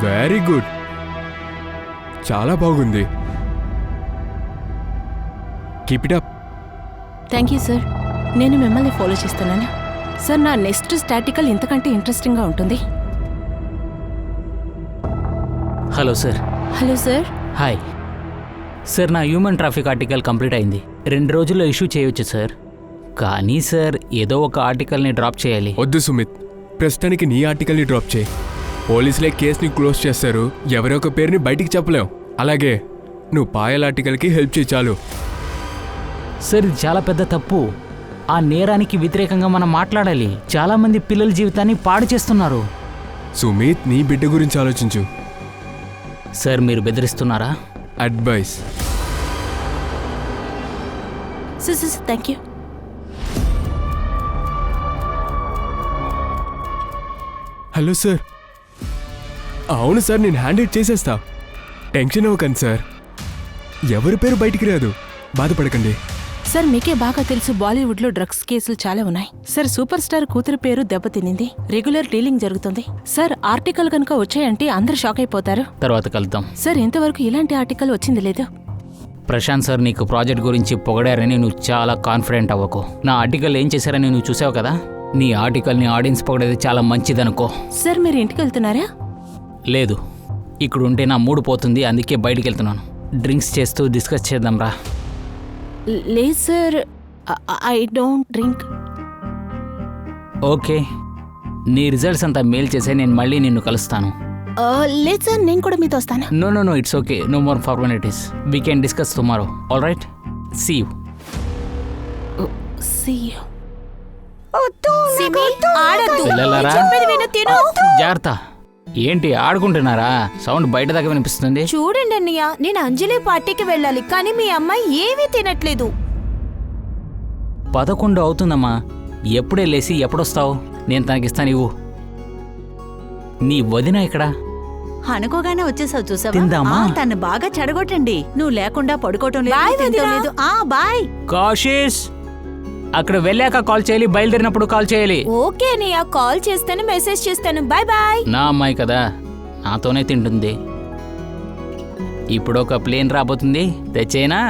Very good, చాలా బాగుంది. Keep it up. Thank you sir. నేను మిమ్మల్ని ఫాలో చేస్తున్నాను సార్. నా నెక్స్ట్ స్టాటికల్ ఇంతకంటే ఇంట్రెస్టింగ్గా ఉంటుంది. Hello sir. Hello sir. Hi sir, నా హ్యూమన్ ట్రాఫిక్ ఆర్టికల్ కంప్లీట్ అయింది. 2 రోజుల్లో ఇష్యూ చేయొచ్చు సార్. కానీ సార్, ఏదో ఒక ఆర్టికల్ని డ్రాప్ చేయాలి. వద్దు సుమిత్, ప్రస్తుతానికి నీ ఆర్టికల్ని డ్రాప్ చేయి. పోలీసులే కేసుని క్లోజ్ చేస్తారు, ఎవరో ఒక పేరుని బయటికి చెప్పలేం. అలాగే నువ్వు పాయల్ ఆర్టికల్కి హెల్ప్ చేయి చాలు. సార్, ఇది చాలా పెద్ద తప్పు. ఆ నేరానికి వ్యతిరేకంగా మనం మాట్లాడాలి. చాలామంది పిల్లల జీవితాన్ని పాడు చేస్తున్నారు. సుమిత్, నీ బిడ్డ గురించి ఆలోచించు. సార్, మీరు బెదిరిస్తున్నారా? Advice. Sir thank you. Hello sir. అవును సార్, నేను హ్యాండిల్ చేసేస్తా. టెన్షన్ అవ్వకండి సార్, ఎవరి పేరు బయటికి రాదు, బాధపడకండి. సార్, మీకే బాగా తెలుసు బాలీవుడ్లో డ్రగ్స్ కేసులు చాలా ఉన్నాయి. సార్, సూపర్ స్టార్ కూతురు పేరు దెబ్బతినింది. రెగ్యులర్ డీలింగ్ జరుగుతుంది. సార్, ఆర్టికల్ కనుక వచ్చాయంటే అందరూ షాక్ అయిపోతారు. తర్వాత కలుద్దాం. సార్, ఇంతవరకు ఇలాంటి ఆర్టికల్ వచ్చింది లేదు. ప్రశాంత్ సార్ నీకు ప్రాజెక్ట్ గురించి పొగడారని నువ్వు చాలా కాన్ఫిడెంట్ అవ్వకు. నా ఆర్టికల్ ఏం చేశారని నువ్వు చూసావు కదా. నీ ఆర్టికల్ని ఆడియన్స్ పొగడేది చాలా మంచిదనుకో. సార్, మీరు ఇంటికి వెళ్తున్నారా? లేదు, ఇక్కడ ఉంటే నా మూడు పోతుంది, అందుకే బయటికి వెళ్తున్నాను. డ్రింక్స్ చేస్తూ డిస్కస్ చేద్దాం రా. లేదు sir, I don't drink. Okay, నీ రిజల్ట్స్ అంతా మెయిల్ చేసే నేను మళ్ళీ నిన్ను కలుస్తాను. లేదు సార్, నేను కూడా మీతో వస్తాను. No, it's okay, no more formalities. We can discuss tomorrow. All right, see you. పిల్లలారా, జాగ్రత్త. ఏంటి ఆడుకుంటున్నారా? సౌండ్ బయట దాకా వినిపిస్తుంది. చూడండి అన్నయ్య, నేను అంజలి పార్టీకి వెళ్ళాలి, కానీ మీ అమ్మాయి ఏమీ తినట్లేదు. 11 అవుతుందమ్మా. ఎప్పుడే లేసి ఎప్పుడొస్తావు? నేను తనకిస్తాను, ఇవ్వు. నీ వదిన ఇక్కడ? అనుకోగానే వచ్చేసావు చూసావా? తిందామా? తను బాగా చెడగొట్టండి. నువ్వు లేకుండా పడుకోవటం బాయ్ లేదు, తినటం లేదు. బాయ్. కాషిష్, అక్కడ వెళ్ళాక కాల్ చేయాలి, బయలుదేరినప్పుడు కాల్ చేయాలి. ఓకే అన్నయ్య, కాల్ చేస్తాను, మెసేజ్ చేస్తాను. Bye bye. నా అమ్మాయి కదా, నాతోనే తింటుంది. ఇప్పుడు ఒక ప్లేన్ రాబోతుంది, తెచ్చేనా?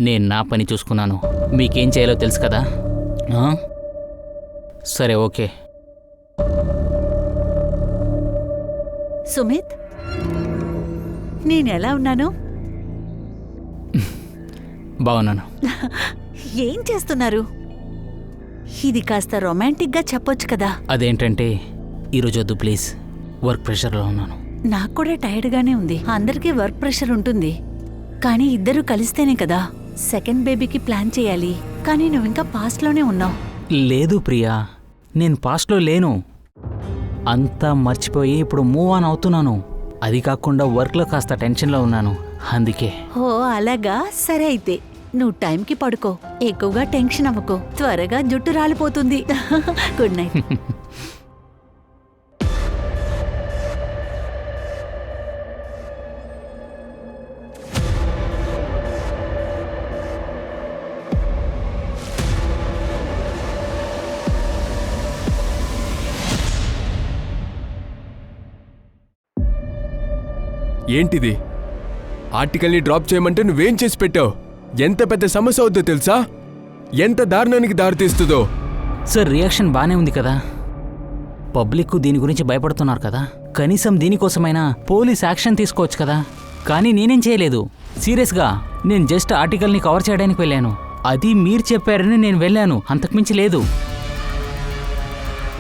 నేను నా పని చూసుకున్నాను, మీకేం చేయాలో తెలుసు కదా. సరే, ఓకే. సుమిత్, నేనెలా ఉన్నాను? బాగున్నాను. ఏం చేస్తున్నారు? ఇది కాస్త రొమాంటిక్గా చెప్పొచ్చు కదా. అదేంటంటే ఈరోజు వద్దు ప్లీజ్, వర్క్ ప్రెషర్లో ఉన్నాను. నాకు కూడా టైర్డ్గానే ఉంది. అందరికీ వర్క్ ప్రెషర్ ఉంటుంది, కానీ ఇద్దరు కలిస్తేనే కదా. సెకండ్ బేబీకి ప్లాన్ చేయాలి, కానీ నువ్వు ఇంకా పాస్ట్లోనే ఉన్నావు. లేదు ప్రియా, నేను పాస్ట్లో లేను. అంతా మర్చిపోయి ఇప్పుడు మూవ్ ఆన్ అవుతున్నాను. అది కాకుండా వర్క్లో కాస్త టెన్షన్లో ఉన్నాను, అందుకే. ఓ అలాగా, సరే అయితే నువ్వు టైంకి పడుకో, ఎక్కువగా టెన్షన్ అవ్వకో, త్వరగా జుట్టు రాలిపోతుంది. Good night. ఏంటిది? ఆర్టికల్ని డ్రాప్ చేయమంటే నువ్వేం చేసి పెట్టావు? ఎంత పెద్ద సమస్య అవుద్దో తెలుసా? ఎంత దారుణానికి దారితీస్తుందో. సార్, రియాక్షన్ బానే ఉంది కదా. పబ్లిక్ దీని గురించి భయపడుతున్నారు కదా. కనీసం దీనికోసమైనా పోలీస్ యాక్షన్ తీసుకోవచ్చు కదా. కానీ నేనేం చేయలేదు. సీరియస్గా నేను జస్ట్ ఆర్టికల్ని కవర్ చేయడానికి వెళ్ళాను. అది మీరు చెప్పారని నేను వెళ్ళాను, అంతకుమించి లేదు.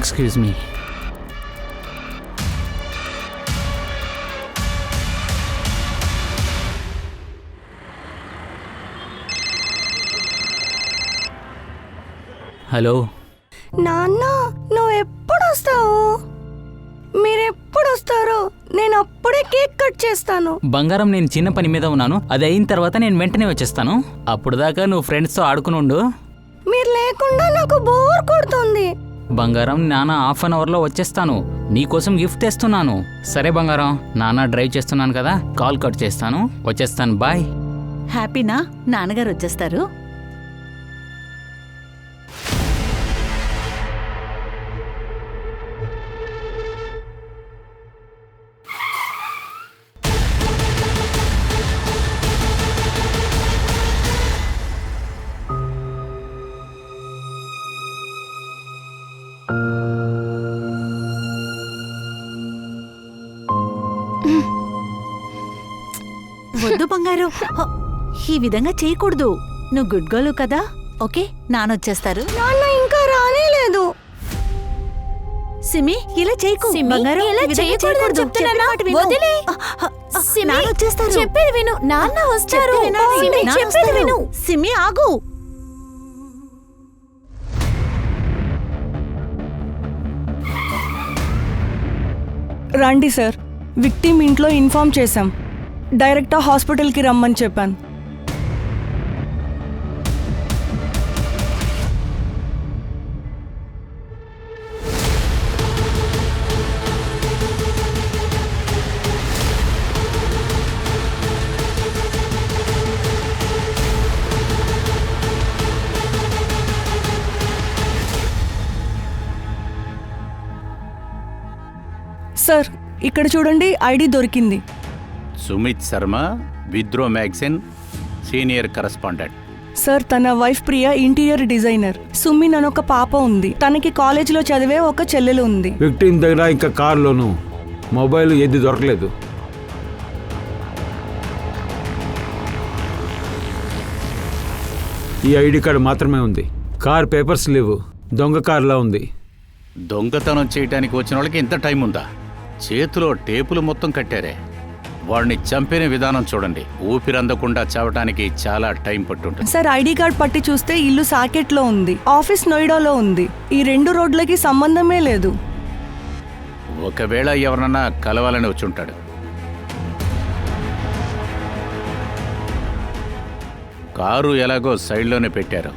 Excuse me. హలో నాన్న, నువ్వు ఎప్పుడు వస్తావు? మీరెప్పుడు వస్తారు? నేను అప్పుడే కేక్ కట్ చేస్తాను. బంగారం, నేను చిన్న పని మీద ఉన్నాను, అది అయిన తర్వాత నేను వెంటనే వచ్చేస్తాను. అప్పుడు దాకా నువ్వు ఫ్రెండ్స్తో ఆడుకుని ఉండు. మీరు లేకుండా నాకు బోర్ కొడుతుంది. బంగారం, నాన్న హాఫ్ అన్ అవర్లో వచ్చేస్తాను. నీకోసం గిఫ్ట్ తెస్తున్నాను. సరే బంగారం, నాన్న డ్రైవ్ చేస్తున్నాను కదా, కాల్ కట్ చేస్తాను, వచ్చేస్తాను. బాయ్. హ్యాపీనా? నాన్నగారు వచ్చేస్తారు. వద్దు బంగారు, ఈ విధంగా చేయకూడదు. నువ్వు గుడ్ గర్ల్ కదా. ఓకే, నానొచ్చేస్తారు. నాన్న ఇంకా రానేలేదు. సిమి, ఇలా చేయకు. సిమి, బంగారు, ఇలా ఈ విధంగా చేయకూడదని చెప్తున్నానా? చెప్పిన మాట విను. వదిలే. సిమి, నానొచ్చేస్తారు. చెప్పేది విను. నాన్న వస్తారు. చెప్పేది వినాలి. సిమి, నాన్న చెప్పేది వస్తారు. విను. సిమి, ఆగు. రండి సార్, విక్టిమ్ ఇంట్లో ఇన్ఫార్మ్ చేశాం. డైరెక్ట్గా హాస్పిటల్కి రమ్మని చెప్పాను. సార్, ఇక్కడ చూడండి, ఐడి దొరికింది. సుమిత్ శర్మ, విద్రో మ్యాగజైన్ సీనియర్ కరెస్పాండెంట్. సార్, తన wife Priya interior designer. Sumin అని ఒక పాప ఉంది. తనకి కాలేజీలో చదివే ఒక చెల్లెలు ఉంది. విక్టిమ్ దగ్గర ఇంకా కార్లోను మొబైల్ ఏది దొరకలేదు. ఈ ఐడి కార్డు మాత్రమే ఉంది. కార్ పేపర్స్ లేవు. దొంగ కార్లా ఉంది. దొంగతనం చేయడానికి వచ్చిన వాళ్ళకి ఇంత టైం ఉందా? చేతిలో టేపులు మొత్తం కట్టారే. వాడిని చంపిన విధానం చూడండి. ఊపిరందకుండా చావటానికి చాలా టైం పట్టుంటుంది. సార్, ఐడి కార్డ్ పట్టి చూస్తే ఇల్లు సాకెట్లో ఉంది, ఆఫీస్ నోయిడాలో ఉంది. ఈ 2 రోడ్లకి సంబంధమే లేదు. ఒకవేళ ఎవరన్నా కలవాలని వచ్చి ఉంటాడు. కారు ఎలాగో సైడ్లోనే పెట్టారు.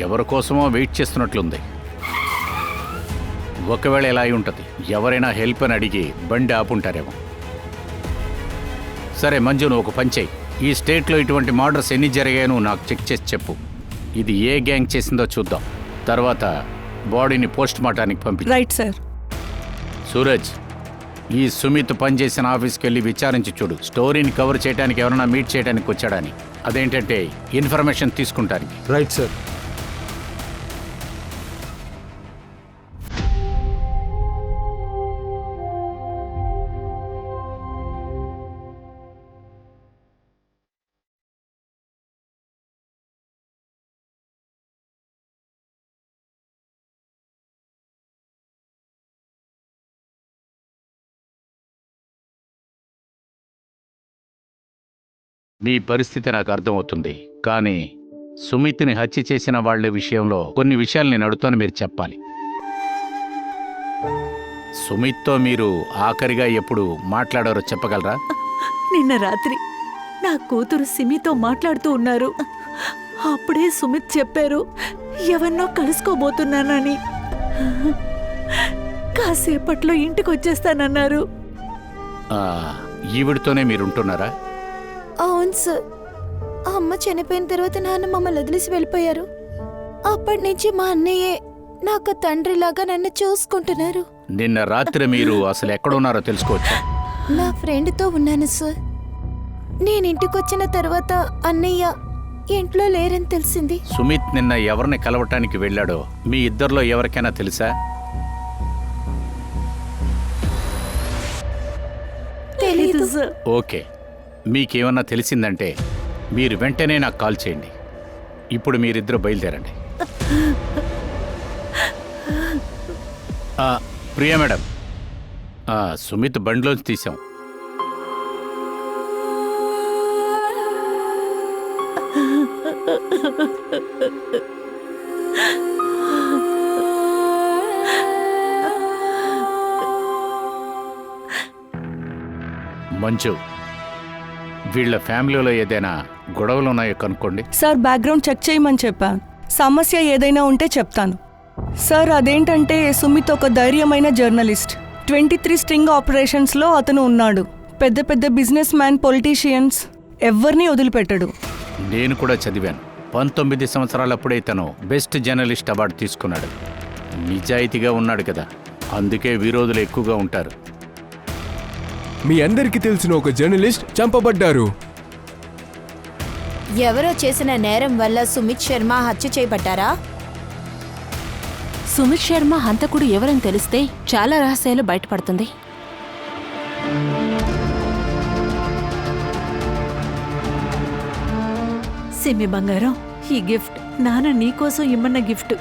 ఎవరి కోసమో వెయిట్ చేస్తున్నట్లుంది. ఒకవేళ ఎలా అయి ఉంటుంది, ఎవరైనా హెల్ప్ అని అడిగి బండి ఆపుంటారేమో. సరే మంజు, నువ్వు ఒక పని చెయ్యి. ఈ స్టేట్లో ఇటువంటి మర్డర్స్ ఎన్ని జరిగాయో నాకు చెక్ చేసి చెప్పు. ఇది ఏ గ్యాంగ్ చేసిందో చూద్దాం. తర్వాత బాడీని పోస్ట్ మార్టానికి పంపి. Right sir. సూరజ్, ఈ సుమిత్ పనిచేసిన ఆఫీస్కి వెళ్ళి విచారించి చూడు. స్టోరీని కవర్ చేయడానికి ఎవరైనా మీట్ చేయడానికి వచ్చాడని. అదేంటంటే ఇన్ఫర్మేషన్ తీసుకుంటానికి. Right sir. మీ పరిస్థితి నాకు అర్థమవుతుంది. కానీ సుమిత్ని హత్య చేసిన వాళ్ళ విషయంలో కొన్ని విషయాలు నేను అడుగుతాను, మీరు చెప్పాలి. సుమిత్తో మీరు ఆఖరిగా ఎప్పుడు మాట్లాడారో చెప్పగలరా? నిన్న రాత్రి నా కూతురు సిమితో మాట్లాడుతూ ఉన్నారు. అప్పుడే సుమిత్ చెప్పారు, ఎవరినో కలుసుకోబోతున్నానని. కాసేపట్లో ఇంటికి వచ్చేస్తానన్నారు. ఈవిడితోనే మీరుంటున్నారా? అవును సార్. అమ్మ చనిపోయిన తర్వాత నాన్న మమ్మల్ని వదిలేసి వెళ్ళిపోయారు. అప్పటి నుంచి మా అన్నయ్యే నాకు తండ్రిలాగా నన్ను చూసుకుంటున్నారు. నిన్న రాత్రి మీరు అసలు ఎక్కడున్నారో తెలుసుకోవచ్చా? నా ఫ్రెండ్తో ఉన్నాను సార్. నేను ఇంటికి వచ్చిన తర్వాత అన్నయ్య ఇంట్లో లేరని తెలిసింది. సుమిత్ నిన్న ఎవరిని కలవటానికి వెళ్ళాడో మీ ఇద్దరిలో ఎవరికైనా తెలుసా? తెలీదు. ఓకే, మీకేమన్నా తెలిసిందంటే మీరు వెంటనే నాకు కాల్ చేయండి. ఇప్పుడు మీరిద్దరు బయలుదేరండి. ప్రియా మేడం, సుమిత్ బండిలోంచి తీసాం. మంజు, వీళ్ళ ఫ్యామిలీలో ఏదైనా గొడవలు ఉన్నాయో కనుక్కోండి. సార్, బ్యాక్గ్రౌండ్ చెక్ చేయమని చెప్పాను. సమస్య ఏదైనా ఉంటే చెప్తాను. సార్, అదేంటంటే సుమిత్ ఒక ధైర్యమైన జర్నలిస్ట్. 23 స్ట్రింగ్ ఆపరేషన్స్లో అతను ఉన్నాడు. పెద్ద పెద్ద బిజినెస్ మ్యాన్, పొలిటీషియన్స్ ఎవరిని వదిలిపెట్టడు. నేను కూడా చదివాను. 19 సంవత్సరాలప్పుడే తను బెస్ట్ జర్నలిస్ట్ అవార్డు తీసుకున్నాడు. నిజాయితీగా ఉన్నాడు కదా, అందుకే విరోధులు ఎక్కువగా ఉంటారు. మీ అందరికీ తెలిసిన ఒక జర్నలిస్ట్ చంపబడ్డారు. ఎవరో చేసిన నేరం వల్ల సుమిత్ శర్మ హత్య చేయబడ్డారా? సుమిత్ శర్మ హంతకుడు ఎవరని తెలిస్తే చాలా రహస్యాలు బయటపడుతుంది. సిమి బంగారం, ఈ గిఫ్ట్ నాన్న నీకోసం ఇమ్మన్న గిఫ్ట్.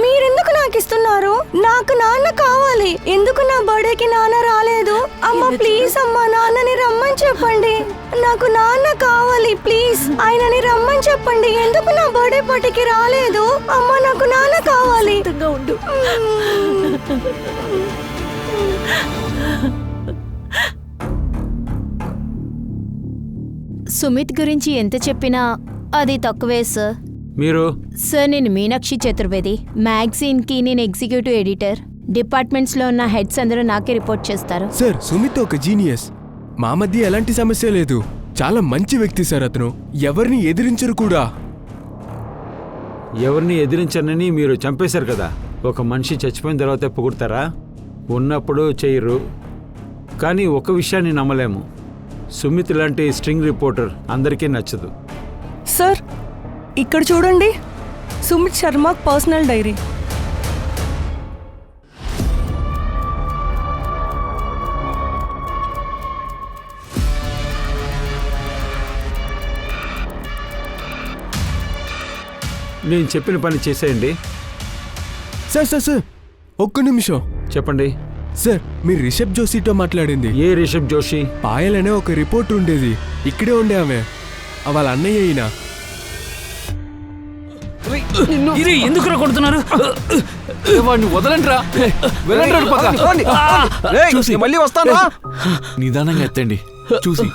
మీరెందుకు నాకు ఇస్తున్నారు? నాకు నాన్న కావాలి. ఎందుకు నా బర్త్డేకి నాన్న రాలేదు? అమ్మ ప్లీజ్ అమ్మా, నాన్నని రమ్మని చెప్పండి. నాకు నాన్న కావాలి ప్లీజ్. ఆయనని రమ్మని చెప్పండి. ఎందుకు నా బర్త్డే పార్టీకి రాలేదు? అమ్మ నాకు నాన్న కావాలి. ఉండు. సుమిత్ గురించి ఎంత చెప్పినా అది తక్కువే సార్. మీరు సార్ నేను మీనాక్షి చతుర్వేది. మ్యాగజైన్కి నేను ఎగ్జిక్యూటివ్ ఎడిటర్. డిపార్ట్మెంట్స్లో ఉన్న హెడ్స్ అందరూ నాకే రిపోర్ట్ చేస్తారు. సార్ సుమిత్ ఒక జీనియస్. మా మధ్య ఎలాంటి సమస్య లేదు. చాలా మంచి వ్యక్తి సార్ అతను. ఎవరిని ఎదిరించరు కూడా. ఎవరిని ఎదిరించనని మీరు చంపేశారు కదా. ఒక మనిషి చచ్చిపోయిన తర్వాత పొగుడతారా? ఉన్నప్పుడు చేయరు. కానీ ఒక విషయాన్ని నమ్మలేము, సుమిత్ లాంటి స్ట్రింగ్ రిపోర్టర్ అందరికీ నచ్చదు. సార్ ఇక్కడ చూడండి, సుమిత్ శర్మ పర్సనల్ డైరీ. నేను చెప్పిన పని చేసేయండి. సార్ సార్ సార్ ఒక్క నిమిషం. చెప్పండి. సార్ మీరు రిషబ్ జోషితో మాట్లాడింది. ఏ రిషబ్ జోషి? పాయల్ అనే ఒక రిపోర్ట్ ఉండేది. ఇక్కడే ఉండే ఆమె. వాళ్ళ అన్నయ్య అయినా. ఎందుకు కొడుతున్నారు? వాడిని వదలండిరా. మళ్ళీ వస్తాను. నిదానంగా ఎత్తండి. చూసి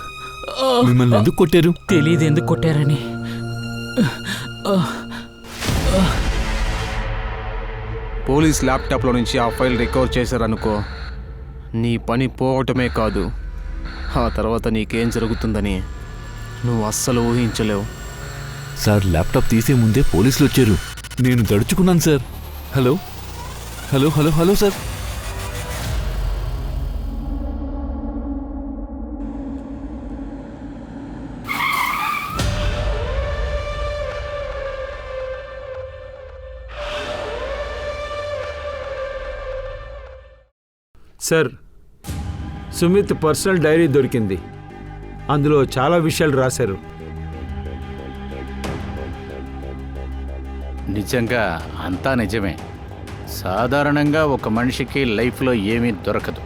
మిమ్మల్ని ఎందుకు కొట్టారు? తెలియదు ఎందుకు కొట్టారని. పోలీస్ ల్యాప్టాప్లో నుంచి ఆ ఫైల్ రికవర్ చేశారనుకో, నీ పని పోవటమే కాదు, ఆ తర్వాత నీకేం జరుగుతుందని నువ్వు అస్సలు ఊహించలేవు. సార్ ల్యాప్టాప్ తీసే ముందే పోలీసులు వచ్చారు. నేను దడుచుకున్నాను sir. Hello hello hello hello sir. Sir, Sumit personal diary దొరికింది. అందులో చాలా విషయాలు రాశారు. నిజంగా అంతా నిజమే. సాధారణంగా ఒక మనిషికి లైఫ్లో ఏమీ దొరకదు.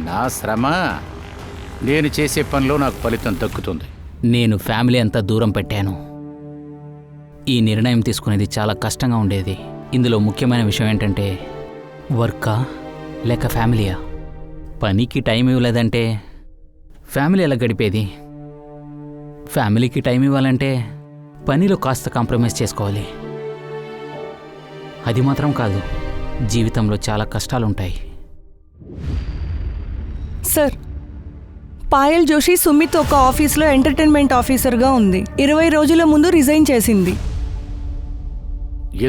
నా శ్రమ, నేను చేసే పనిలో నాకు ఫలితం దక్కుతుంది. నేను ఫ్యామిలీ అంతా దూరం పెట్టాను. ఈ నిర్ణయం తీసుకునేది చాలా కష్టంగా ఉండేది. ఇందులో ముఖ్యమైన విషయం ఏంటంటే, వర్కా లేక ఫ్యామిలీయా? పనికి టైం ఇవ్వలేదంటే ఫ్యామిలీ ఎలా గడిపేది? ఫ్యామిలీకి టైం ఇవ్వాలంటే పనిలో కాస్త కాంప్రమైజ్ చేసుకోవాలి. అది మాత్రం కాదు, జీవితంలో చాలా కష్టాలుంటాయి. సార్, పాయల్ జోషి సుమిత్ ఒక ఆఫీస్లో ఎంటర్టైన్మెంట్ ఆఫీసర్గా ఉంది. 20 రోజుల ముందు రిజైన్ చేసింది.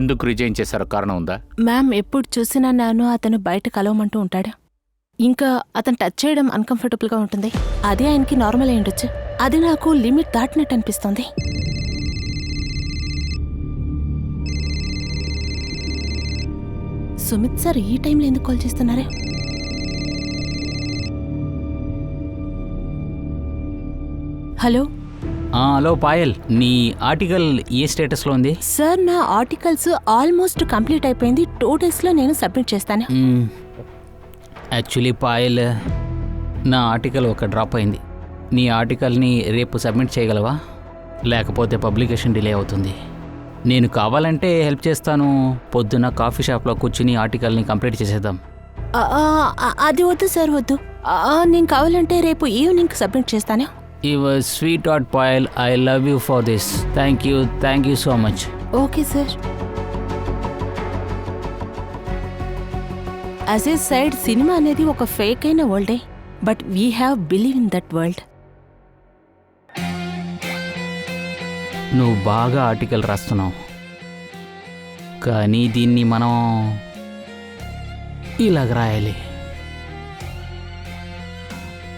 ఎందుకు రిజైన్ చేశారో కారణం ఉందా? మ్యామ్ ఎప్పుడు చూసినా నన్ను అతను బయట కలవమంటూ ఉంటాడు. ఇంకా అతను టచ్ చేయడం అన్కంఫర్టబుల్గా ఉంటుంది. అదే ఆయనకి నార్మల్ అయి ఉండొచ్చు. అది నాకు లిమిట్ దాటినట్టు అనిపిస్తుంది. సుమిత్ సార్ ఈ టైంలో ఎందుకు కాల్ చేస్తున్నారే? హలో హలో పాయల్, నీ ఆర్టికల్ ఏ స్టేటస్లో ఉంది? సార్, నా ఆర్టికల్స్ ఆల్మోస్ట్ కంప్లీట్ అయిపోయింది. 2 డేస్లో నేను సబ్మిట్ చేస్తాను. యాక్చువల్లీ పాయల్, నా ఆర్టికల్ ఒక డ్రాప్ అయింది. నీ ఆర్టికల్ని రేపు సబ్మిట్ చేయగలవా? లేకపోతే పబ్లికేషన్ డిలే అవుతుంది. నేను కావాలంటే హెల్ప్ చేస్తాను. పొద్దున్న కాఫీ షాప్లో కూర్చుని ఆర్టికల్ని కంప్లీట్ చేసేద్దాం. అది వద్దు సార్, వద్దు. నేను కావాలంటే రేపు ఈవినింగ్ సబ్మిట్ చేస్తాను. Your sweet heart Payal, I love you for this. Thank you so much. Okay sir. As a side, cinema అనేది ఒక ఫేక్ అయిన వరల్డే, but we have believe in that world. నువ్వు బాగా ఆర్టికల్ రాస్తున్నావు, కానీ దీన్ని మనం ఇలాగ రాయాలి.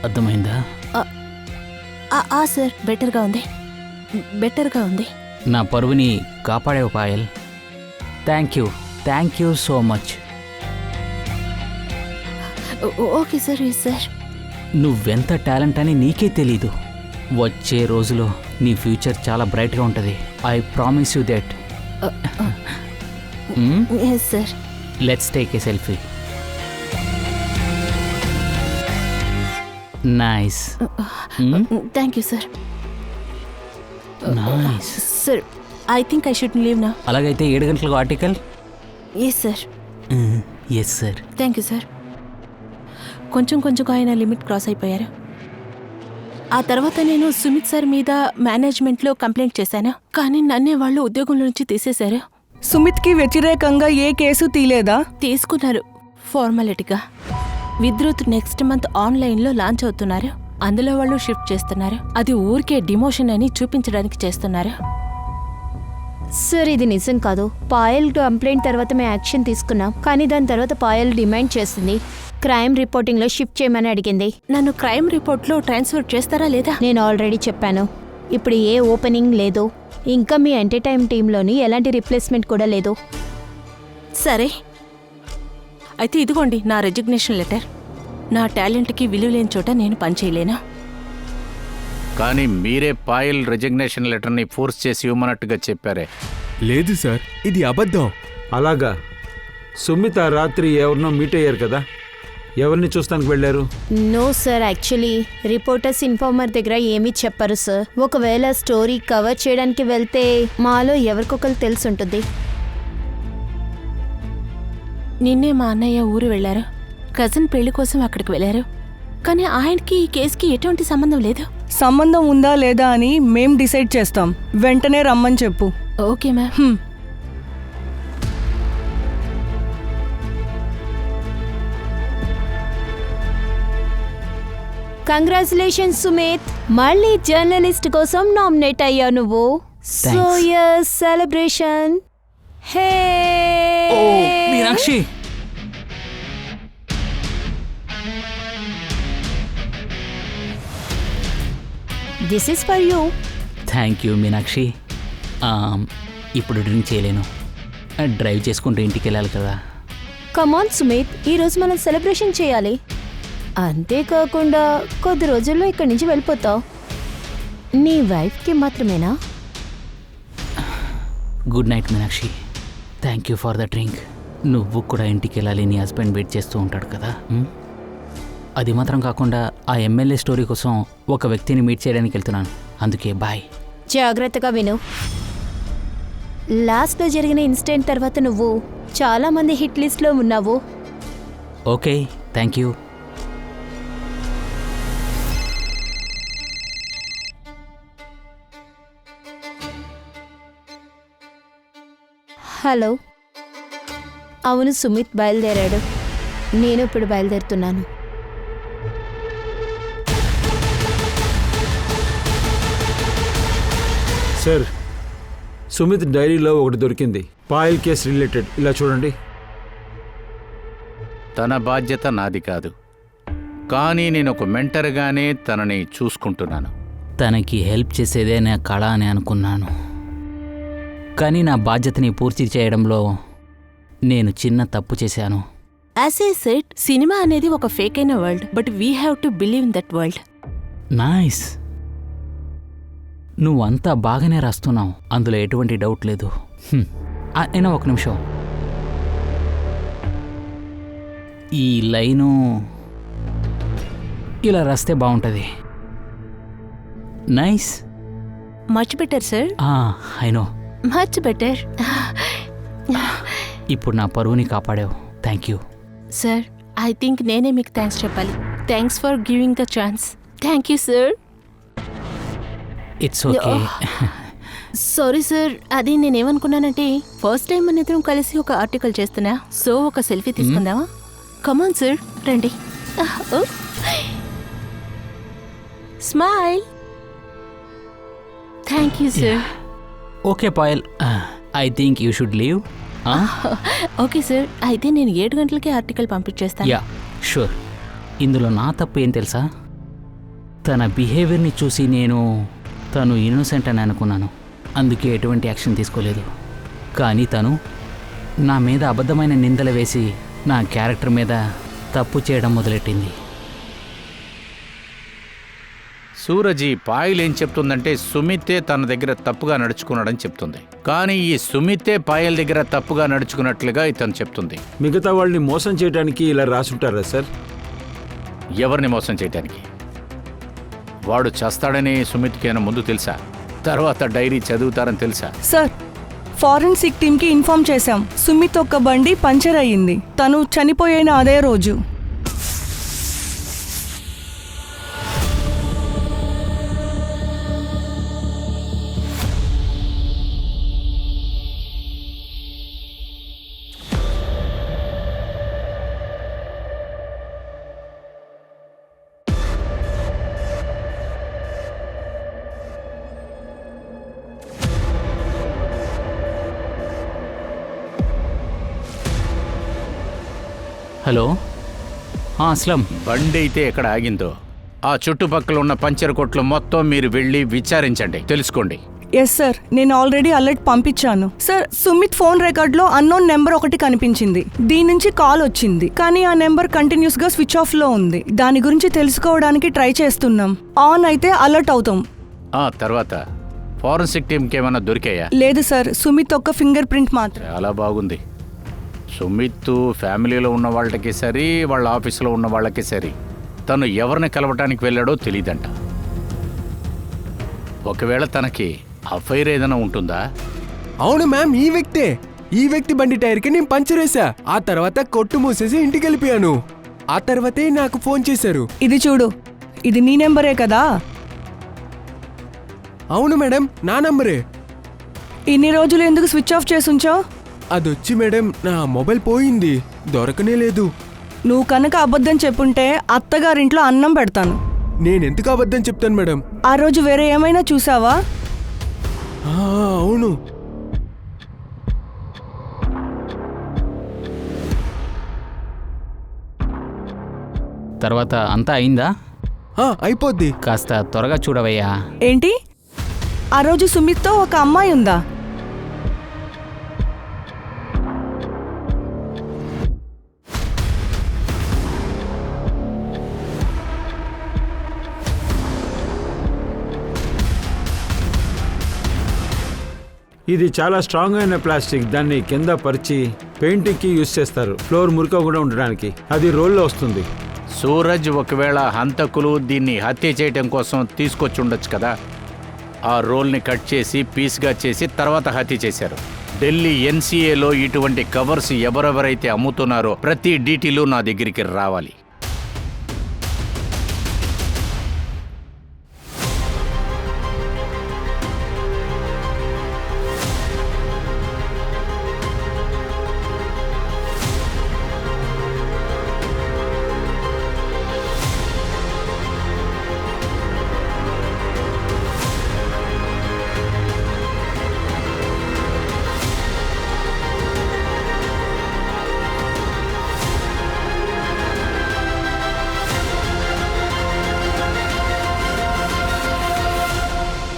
అర్థమైందా? సార్, బెటర్గా ఉంది. నా పరువుని కాపాడేవు Payal. Thank you so much. Okay sir. Sir, నువ్వెంత టాలెంట్ అని నీకే తెలీదు. వచ్చే రోజులో నీ ఫ్యూచర్ చాలా బ్రైట్గా ఉంటుంది. I promise you that. Yes sir. Let's take a selfie. Nice. Thank you sir. Nice. Sir I think I should leave నా. అలాగైతే 7 గంటలకు article. Yes sir. Yes sir. Thank you sir. కొంచెంగా ఆయన లిమిట్ క్రాస్ అయిపోయారు. ఆ తర్వాత నేను Sumit sir మీద మేనేజ్మెంట్లో కంప్లైంట్ చేశాను, కానీ నన్నే వాళ్ళు ఉద్యోగంలో నుంచి తీసేశారు. సుమిత్కి వ్యతిరేకంగా ఏ కేసు తీలేదా? తీసుకున్నారు ఫార్మాలిటీగా. విద్రుత్ నెక్స్ట్ మంత్ ఆన్లైన్లో లాంచ్ అవుతున్నారు. అందులో వాళ్ళు షిఫ్ట్ చేస్తున్నారు. అది ఊరికే డిమోషన్ అని చూపించడానికి చేస్తున్నారు. సార్ ఇది నిజం కాదు. పాయల్ కంప్లైంట్ తర్వాత మేము యాక్షన్ తీసుకున్నాం, కానీ దాని తర్వాత పాయల్ డిమాండ్ చేసింది. క్రైమ్ రిపోర్టింగ్లో షిఫ్ట్ చేయమని అడిగింది. నన్ను క్రైమ్ రిపోర్ట్లో ట్రాన్స్ఫర్ చేస్తారా లేదా? నేను ఆల్రెడీ చెప్పాను, ఇప్పుడు ఏ ఓపెనింగ్ లేదు. ఇంకా మీ ఎంటర్టైన్ టీంలోని ఎలాంటి రిప్లేస్మెంట్ కూడా లేదు. సరే అయితే ఇదిగోండి నా రెజిగ్నేషన్ లెటర్. నా టాలెంట్కి విలువ లేని చోట నేను పనిచేయలేనా? కానీ మీరే పాయల్ రెజిగ్నేషన్ లెటర్ని ఫోర్స్ చేసి ఇవ్వమన్నట్టుగా చెప్పారే. లేదు సార్, ఇది అబద్ధం. అలాగా? సుమిత రాత్రి ఎవరినో మీట్ అయ్యారు కదా, ఎవరిని చూస్తానికి వెళ్ళారు? No sir, actually reporters informer దగ్గర ఏమీ చెప్పరు సార్. ఒకవేళ స్టోరీ కవర్ చేయడానికి వెళ్తే మాలో ఎవరికొకరు తెలిసి ఉంటుంది. నిన్నే మా అన్నయ్య ఊరు వెళ్ళారు. కజిన్ పెళ్లి కోసం అక్కడికి వెళ్ళారు. కానీ ఆయనకి ఈ కేసుకి ఎటువంటి సంబంధం లేదు. సంబంధం ఉందా లేదా అని మేం డిసైడ్ చేస్తాం. వెంటనే రమ్మని చెప్పు. Okay ma'am. కంగ్రాచులేషన్స్ సుమిత్, మళ్ళీ జర్నలిస్ట్ కోసం నామినేట్ అయ్యావు నువ్వు. So yes, celebration. Hey Meenakshi, this is for you. Thank you Meenakshi. ఇప్పుడు డ్రింక్ చేయలేను, డ్రైవ్ చేసుకుంటూ ఇంటికి వెళ్ళాలి కదా. కమాన్ సుమిత్, ఈరోజు మనం సెలబ్రేషన్ చేయాలి. అంతేకాకుండా కొద్ది రోజుల్లో ఇక్కడి నుంచి వెళ్ళిపోతావు. నీ వైఫ్కి మాత్రమేనా? Good night Meenakshi. Thank you for the drink. నువ్వు కూడా ఇంటికి వెళ్ళాలి, నీ హస్బెండ్ వెయిట్ చేస్తూ ఉంటాడు కదా. అది మాత్రం కాకుండా ఆ ఎమ్మెల్యే స్టోరీ కోసం ఒక వ్యక్తిని మీట్ చేయడానికి వెళ్తున్నాను, అందుకే బాయ్. జాగ్రత్తగా విను. లాస్ట్లో జరిగిన ఇన్సిడెంట్ తర్వాత నువ్వు చాలా మంది హిట్ లిస్ట్లో ఉన్నావు. Okay, thank you. హలో. అవును, సుమిత్ బయలుదేరాడు. నేను ఇప్పుడు బయలుదేరుతున్నాను. సార్, సుమిత్ డైరీలో ఒకటి దొరికింది, పాయల్ కేస్ రిలేటెడ్. ఇలా చూడండి. తన బాధ్యత నాది కాదు, కానీ నేను ఒక మెంటర్గానే తనని చూసుకుంటున్నాను. తనకి హెల్ప్ చేసేదే నా కళ అని అనుకున్నాను, కానీ నా బాధ్యతని పూర్తి చేయడంలో నేను చిన్న తప్పు చేశాను. యాజ్ ఏ సెడ్, సినిమా అనేది ఒక ఫేక్ అయిన world, but we have to believe in that world. Nice. నువ్వంతా బాగానే రాస్తున్నావు, అందులో ఎటువంటి డౌట్ లేదు. అయినా ఒక నిమిషం, ఈ లైను ఇలా రాస్తే బాగుంటుంది. Nice. Much better sir. I know, much better. ఇప్పుడు నా పరువుని కాపాడావు, thank you. Sir, I think నేనే మీకు థ్యాంక్స్ చెప్పాలి. Thanks for giving the chance. Thank you sir. It's okay. Sorry sir, అది నేనేమనుకున్నానంటే ఫస్ట్ టైం మన ఇద్దరం కలిసి ఒక ఆర్టికల్ చేస్తున్నా, సో ఒక సెల్ఫీ తీసుకుందామా? కమాన్ సార్, రండి. Smile. Thank you sir. Okay Payal, I think you should leave. Okay sir, అయితే నేను 7 గంటలకి ఆర్టికల్ పంపించేస్తాను. Yeah sure. ఇందులో నా తప్పు ఏం తెలుసా? తన బిహేవియర్ని చూసి నేను తను ఇన్నోసెంట్ అని అనుకున్నాను, అందుకే ఎటువంటి యాక్షన్ తీసుకోలేదు. కానీ తను నా మీద అబద్ధమైన నిందలు వేసి నా క్యారెక్టర్ మీద తప్పు చేయడం మొదలెట్టింది. సూరజ్ ఈ పాయల్ ఏం చెప్తుందంటే సుమితే తన దగ్గర తప్పుగా నడుచుకున్నాడని చెప్తుంది. కానీ ఈ సుమితే పాయల్ దగ్గర తప్పుగా నడుచుకున్నట్లుగా ఇతను చెప్తుంది. మిగతా వాళ్ళని మోసం చేయడానికి ఇలా రాసుంటారా సార్? ఎవరిని మోసం చేయటానికి? వాడు చేస్తాడని సుమిత్కి ఏమైనా ముందు తెలుసా? తర్వాత డైరీ చదువుతారని తెలుసా? సార్, ఫారెన్సిక్ టీమ్కి ఇన్ఫార్మ్ చేశాం. సుమిత్ ఒక్క బండి పంచర్ అయ్యింది. తను చనిపోయిన అదే రోజు. హలో, అస్లం. బండి అయితే ఎక్కడ ఆగిందో ఆ చుట్టుపక్కల ఉన్న పంచర్ కొట్లు మొత్తం మీరు వెళ్ళి విచారించండి, తెలుసుకోండి. ఎస్ సార్, నేను ఆల్రెడీ అలర్ట్ పంపించాను. సార్, సుమిత్ ఫోన్ రికార్డ్లో అన్నోన్ నెంబర్ ఒకటి కనిపించింది. దీని నుంచి కాల్ వచ్చింది, కానీ ఆ నెంబర్ కంటిన్యూస్గా స్విచ్ ఆఫ్లో ఉంది. దాని గురించి తెలుసుకోవడానికి ట్రై చేస్తున్నాం. ఆన్ అయితే అలర్ట్ అవుతాం. తర్వాత ఫారెన్సిక్ టీంకి ఏమైనా దొరికాయా? లేదు సార్, సుమిత్ ఒక్క ఫింగర్ ప్రింట్ మాత్రం. చాలా బాగుంది. సుమిత్ ఫ్యామిలీలో ఉన్న వాళ్ళకి సరి, వాళ్ళ ఆఫీసులో ఉన్న వాళ్ళకి సరి, తను ఎవరిని కలవటానికి వెళ్ళాడో తెలియదంట. ఒకవేళ తనకి అఫైర్ ఏదైనా ఉంటుందా? అవును మ్యామ్, ఈ వ్యక్తి బండి టైర్కి నేను పంచర్ వేసా. ఆ తర్వాత కొట్టు మూసేసి ఇంటికి వెళ్ళిపోయాను. ఆ తర్వాతే నాకు ఫోన్ చేశారు. ఇది చూడు, ఇది నీ నెంబరే కదా? అవును మేడం, నా నంబరే. ఇన్ని రోజులు ఎందుకు స్విచ్ ఆఫ్ చేసి ఉంచావు? అదొచ్చి మేడం, నా మొబైల్ పోయింది, దొరకనే లేదు. నువ్వు కనుక అబద్ధం చెప్పుంటే అత్తగారింట్లో అన్నం పెడతాను. నేనెందుకు అబద్ధం చెప్తాను మేడం? ఆ రోజు వేరే ఏమైనా చూసావా? అవును. తర్వాత అంతా అయిందా? అయిపోద్ది. కాస్త త్వరగా చూడవయ్యా. ఏంటి, ఆ రోజు సుమిత్తో ఒక అమ్మాయి ఉందా? ఇది చాలా స్ట్రాంగ్ అయిన ప్లాస్టిక్. దాన్ని కింద పరిచి పెయింటింగ్కి యూజ్ చేస్తారు, ఫ్లోర్ మురికకుండా ఉండడానికి. అది రోల్లో వస్తుంది. సూరజ్ ఒకవేళ హంతకులు దీన్ని హత్య చేయటం కోసం తీసుకొచ్చి ఉండొచ్చు కదా. ఆ రోల్ని కట్ చేసి పీస్గా చేసి తర్వాత హత్య చేశారు. ఢిల్లీ ఎన్సీఏలో ఇటువంటి కవర్స్ ఎవరెవరైతే అమ్ముతున్నారో ప్రతి డీటెయిల్ నా దగ్గరికి రావాలి.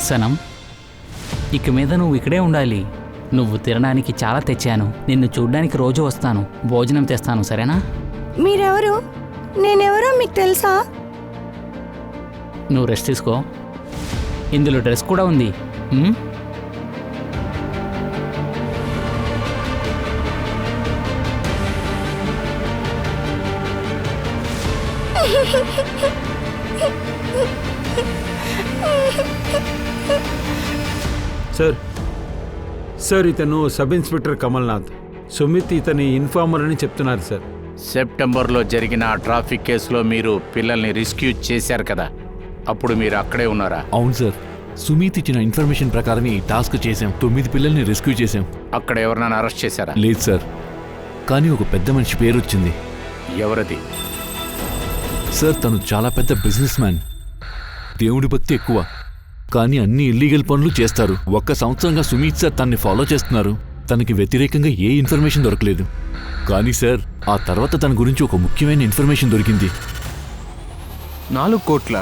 సనం, ఇక మీద నువ్వు ఇక్కడే ఉండాలి. నువ్వు తినడానికి చాలా తెచ్చాను. నిన్ను చూడ్డానికి రోజు వస్తాను, భోజనం తెస్తాను, సరేనా? మీరెవరు? నేనెవరో మీకు తెలుసా? నువ్వు రెస్ట్ తీసుకో. ఇందులో డ్రెస్ కూడా ఉంది. సార్, ఇతను సబ్ ఇన్స్పెక్టర్ కమల్నాథ్. సుమిత్ ఇతని ఇన్ఫార్మర్ అని చెప్తున్నారు సార్. సెప్టెంబర్లో జరిగిన ట్రాఫిక్ కేసులో మీరు పిల్లల్ని రెస్క్యూ చేశారు కదా, అప్పుడు మీరు అక్కడే ఉన్నారా? అవును సార్, సుమిత్ ఇచ్చిన ఇన్ఫర్మేషన్ ప్రకారం ఈ టాస్క్ చేశాం. 9 పిల్లల్ని రెస్క్యూ చేశాం. అక్కడ ఎవరినైనా అరెస్ట్ చేశారా? లేదు సార్, కానీ ఒక పెద్ద మనిషి పేరు వచ్చింది. ఎవరది? సార్, తను చాలా పెద్ద బిజినెస్ మ్యాన్. దేవుడి భక్తి ఎక్కువ, కానీ అన్ని ఇల్లీగల్ పనులు చేస్తారు. 1 సంవత్సరంగా సుమిత్ సార్ తన్ని ఫాలో చేస్తున్నారు. తనకి వ్యతిరేకంగా ఏ ఇన్ఫర్మేషన్ దొరకలేదు. కానీ సార్, ఆ తర్వాత తన గురించి ఒక ముఖ్యమైన ఇన్ఫర్మేషన్ దొరికింది. 4 కోట్ల?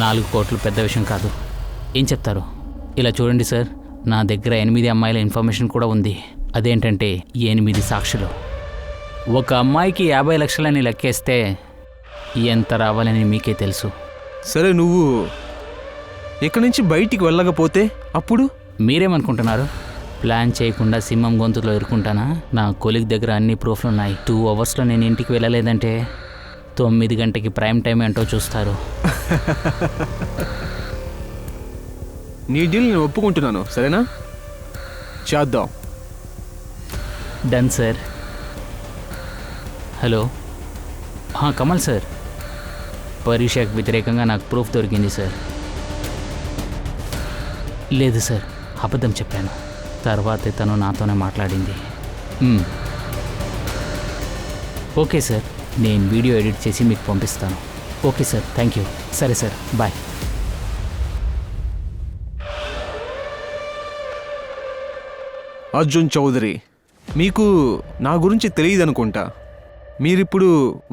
4 కోట్లు పెద్ద విషయం కాదు. ఏం చెప్తారు? ఇలా చూడండి సార్, నా దగ్గర 8 అమ్మాయిల ఇన్ఫర్మేషన్ కూడా ఉంది. అదేంటంటే 8 సాక్షులు. ఒక అమ్మాయికి 50 లక్షలని లెక్కేస్తే ఎంత రావాలని మీకే తెలుసు. సరే నువ్వు ఇక్కడి నుంచి బయటికి వెళ్ళకపోతే అప్పుడు మీరేమనుకుంటున్నారు? ప్లాన్ చేయకుండా సింహం గొంతులో ఇరుకుంటానా? నా కొలీగ్ దగ్గర అన్ని ప్రూఫ్లు ఉన్నాయి. 2 అవర్స్లో నేను ఇంటికి వెళ్ళలేదంటే 9 గంటకి ప్రైమ్ టైం ఏంటో చూస్తారు. నీ డీల్ నేను ఒప్పుకుంటున్నాను, సరేనా? చేద్దాం. Done sir. Hello, Kamal sir, పరీక్షకు వ్యతిరేకంగా నాకు ప్రూఫ్ దొరికింది సార్. లేదు సార్, అబద్ధం చెప్పాను. తర్వాతే తను నాతోనే మాట్లాడింది. ఓకే సార్, నేను వీడియో ఎడిట్ చేసి మీకు పంపిస్తాను. Okay sir, thank you. సరే సార్, బాయ్. అర్జున్ చౌదరి, మీకు నా గురించి తెలియదు అనుకుంటా. మీరిప్పుడు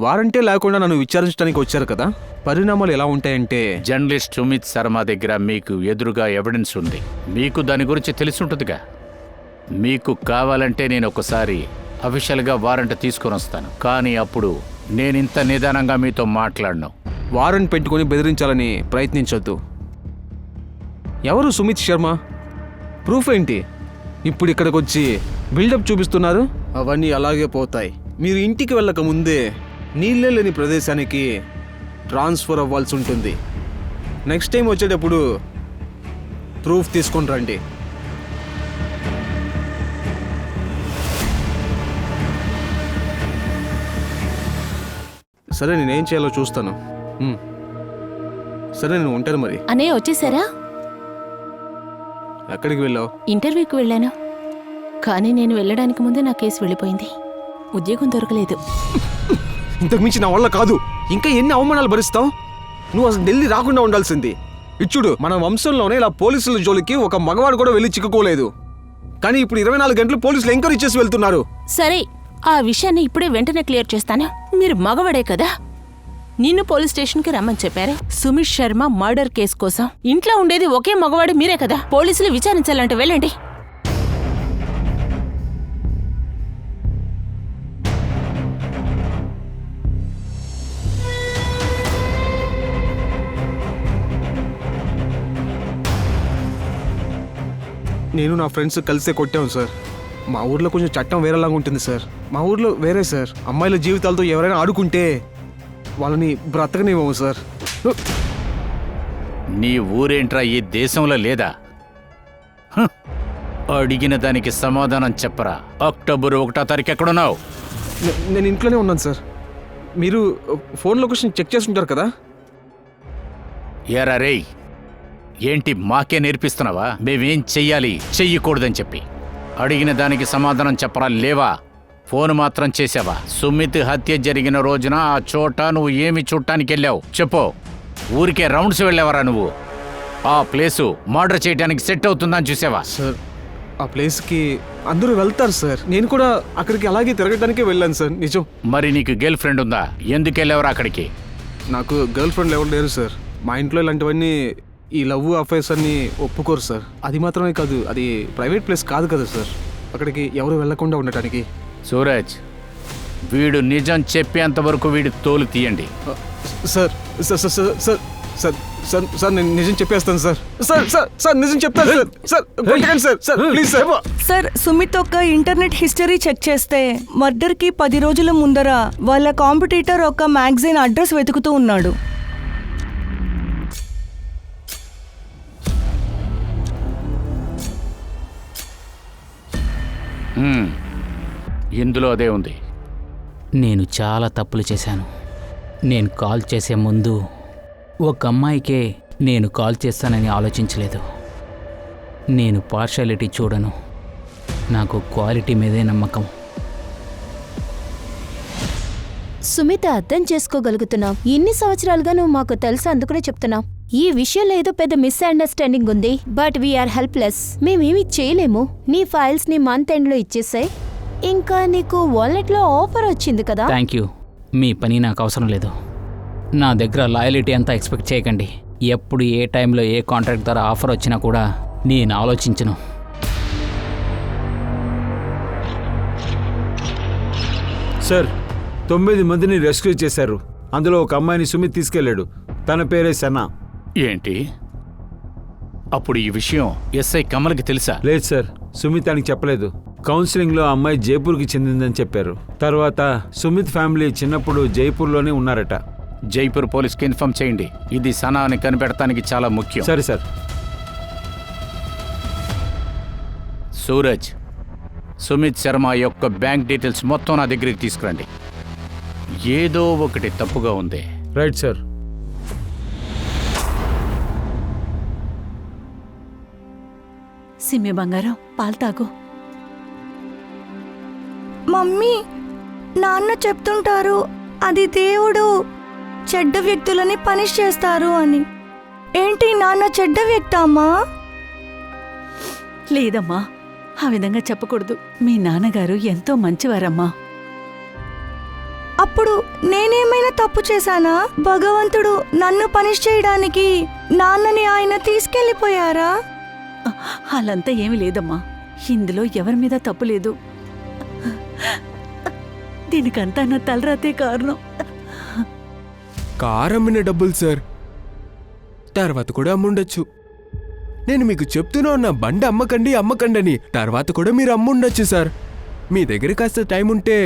వారంటే లేకుండా నన్ను విచారించడానికి వచ్చారు కదా. పరిణామాలు ఎలా ఉంటాయంటే, జర్నలిస్ట్ సుమిత్ శర్మ దగ్గర మీకు ఎదురుగా ఎవిడెన్స్ ఉంది. మీకు దాని గురించి తెలుసుంటుందిగా. మీకు కావాలంటే నేను ఒకసారి అఫీషియల్గా వారెంట్ తీసుకొని వస్తాను. కానీ అప్పుడు నేనింత నిదానంగా మీతో మాట్లాడను. వారెంట్ పెట్టుకొని బెదిరించాలని ప్రయత్నించొద్దు. ఎవరు సుమిత్ శర్మ? ప్రూఫ్ ఏంటి? ఇప్పుడు ఇక్కడికి వచ్చి బిల్డప్ చూపిస్తున్నారు. అవన్నీ అలాగే పోతాయి. మీరు ఇంటికి వెళ్ళక ముందే నీళ్ళే లేని ప్రదేశానికి ట్రాన్స్ఫర్ అవ్వాల్సి ఉంటుంది. నెక్స్ట్ టైం వచ్చేటప్పుడు ప్రూఫ్ తీసుకొని రండి. సరే, నేనేం చేయాలో చూస్తాను. సరే, నేను ఉంటాను మరి. అన్నయ్య వచ్చేసారా? ఎక్కడికి వెళ్ళావు? ఇంటర్వ్యూకి వెళ్ళాను, కానీ నేను వెళ్ళడానికి ముందే నా కేసు వెళ్ళిపోయింది. ఉద్యోగం దొరకలేదు. ఇంతకు మించి నా వల్ల కాదు. ఇంకా ఎన్ని అవమానాలు భరిస్తావు? నువ్వు అసలు ఢిల్లీ రాకుండా ఉండాల్సింది. ఇచ్చుడు, మన వంశంలోనే ఇలా పోలీసుల జోలికి ఒక మగవాడు కూడా వెళ్ళి చిక్కుకోలేదు. కానీ ఇప్పుడు 24 గంటలు పోలీసులు ఎంక్వైరీ చేసి వెళ్తున్నారు. సరే, ఆ విషయాన్ని ఇప్పుడే వెంటనే క్లియర్ చేస్తాను. మీరు మగవాడే కదా, నిన్ను పోలీస్ స్టేషన్కి రమ్మని చెప్పారు. సుమిత్ శర్మ మర్డర్ కేసు కోసం. ఇంట్లో ఉండేది ఒకే మగవాడు మీరే కదా. పోలీసులు విచారించాలంటే వెళ్ళండి. నేను నా ఫ్రెండ్స్ కలిసే కొట్టాం సార్. మా ఊర్లో కొంచెం చట్టం వేరేలాగా ఉంటుంది సార్. మా ఊర్లో వేరే సార్. అమ్మాయిల జీవితాలతో ఎవరైనా ఆడుకుంటే వాళ్ళని బ్రతకనివ్వము సార్. నీ ఊరేంట్రా ఈ దేశంలో లేదా? అడిగిన దానికి సమాధానం చెప్పరా. అక్టోబర్ 1వ తారీఖు ఎక్కడున్నావు? నేను ఇంట్లోనే ఉన్నాను సార్. మీరు ఫోన్ లొకేషన్ చెక్ చేస్తుంటారు కదా. ఏరా రేయ్, ఏంటి మాకే నేర్పిస్తున్నావా? మేమేం చెయ్యాలి చెయ్యకూడదని చెప్పి? అడిగిన దానికి సమాధానం చెప్పరా లేవా? ఫోన్ మాత్రం చేసావా? సుమిత్ హత్య జరిగిన రోజున ఆ చోట నువ్వు ఏమి చూడటానికి వెళ్ళావు చెప్పు. ఊరికే రౌండ్స్ వెళ్ళావరా నువ్వు? ఆ ప్లేసు మర్డర్ చేయడానికి సెట్ అవుతుందని చూసావా? సార్, ఆ ప్లేస్కి అందరూ వెళ్తారు సార్. నేను కూడా అక్కడికి అలాగే తిరగడానికే వెళ్ళాను సార్. నిజం. మరి నీకు గర్ల్ ఫ్రెండ్ ఉందా? ఎందుకు వెళ్ళావరా అక్కడికి? నాకు గర్ల్ ఫ్రెండ్ ఎవరు లేరు సార్. మా ఇంట్లో ఇలాంటివన్నీ, ఈ లవ్ అఫైర్స్ అన్ని ఒప్పుకోరు సార్. అది మాత్రమే కాదు, అది ప్రైవేట్ ప్లేస్ కాదు కదా సార్. అక్కడికి ఎవరు వెళ్లకుండా ఉండటానికి. సూరజ్, వీడు నిజం చెప్పేంతవరకు వీడి తోలు తీయండి. Sir sir sir sir sir sir sir నేను నిజం చెప్పేస్తాను సార్. సార్ సార్ సార్ నిజం చెప్తాను సార్. సార్ కొట్టకండి sir. Sir please sir. Sir, Sumit ఒక ఇంటర్నెట్ హిస్టరీ చెక్ చేస్తే మర్డర్కి 10 రోజుల ముందర వాళ్ళ కాంపిటీటర్ ఒక మ్యాగజైన్ అడ్రస్ వెతుకుతూ ఉన్నాడు. ఇందులో అదే ఉంది. నేను చాలా తప్పులు చేశాను. నేను కాల్ చేసే ముందు ఒక అమ్మాయికే నేను కాల్ చేస్తానని ఆలోచించలేదు. నేను పార్షాలిటీ చూడను. నాకు క్వాలిటీ మీదే నమ్మకం. సుమిత, అర్థం చేసుకోగలుగుతున్నావు. ఇన్ని సంవత్సరాలుగా నువ్వు మాకు తెలుసు, అందుకనే చెప్తున్నావు. ఈ విషయంలో ఏదో పెద్ద మిస్అండర్స్టాండింగ్ ఉంది. But we're helpless. మేమేమి చేయలేము. నీ ఫైల్స్ నీ మంత్ ఎండ్లో ఇచ్చేసాయి. ఇంకా నీకు వాలెట్లో ఆఫర్ వచ్చింది కదా. Thank you. మీ పని నాకు అవసరం లేదు. నా దగ్గర లాయలిటీ అంతా ఎక్స్పెక్ట్ చేయకండి. ఎప్పుడు ఏ టైంలో ఏ కాంట్రాక్ట్ ద్వారా ఆఫర్ వచ్చినా కూడా నేను ఆలోచించను. సార్, 9 మందిని రెస్క్యూ చేశారు. అందులో ఒక అమ్మాయిని సుమిత్ తీసుకెళ్లాడు. తన పేరే సనా. ఏంటి? అప్పుడు ఈ విషయం ఎస్ఐ కమల్కి తెలుసా? లేదు సార్, సుమిత్ తనకి చెప్పలేదు. కౌన్సిలింగ్లో ఆ అమ్మాయి జైపూర్కి చెందిందని చెప్పారు. తర్వాత సుమిత్ ఫ్యామిలీ చిన్నప్పుడు జైపూర్లోనే ఉన్నారట. జైపూర్ పోలీస్కి ఇన్ఫార్మ్ చేయండి. ఇది సనాని కనిపెడటానికి చాలా ముఖ్యం. సరే సార్. సూరజ్, సుమిత్ శర్మ యొక్క బ్యాంక్ డీటెయిల్స్ మొత్తం నా దగ్గరికి తీసుకురండి. ఏదో ఒకటి తప్పుగా ఉంది. Right sir. సిమ్మి బంగారం, పాలు తాగు. మమ్మీ, నాన్న చెప్తుంటారు అది దేవుడు చెడ్డ వ్యక్తులని పనిష్ చేస్తారు అని. ఏంటి నాన్న చెడ్డ వ్యక్తి అమ్మా? లేదమ్మా, ఆ విధంగా చెప్పకూడదు. మీ నాన్నగారు ఎంతో మంచివారమ్మా. అప్పుడు నేనేమైనా తప్పు చేశానా? భగవంతుడు నన్ను పనిష్ చేయడానికి నాన్నని ఆయన తీసుకెళ్ళిపోయారా? అలంతా ఏమీ లేదమ్మా. ఇందులో ఎవరి మీద తప్పు లేదు. దీనికంతా నా తలరాతే కారణం. కారు అమ్మిన డబ్బులు సార్. తర్వాత కూడా అమ్ముండొచ్చు. నేను మీకు చెప్తూనే ఉన్నా, బండి అమ్మకండి అమ్మకండి. తర్వాత కూడా మీరు అమ్ముండొచ్చు సార్. మీ దగ్గర కాస్త టైం ఉంటే,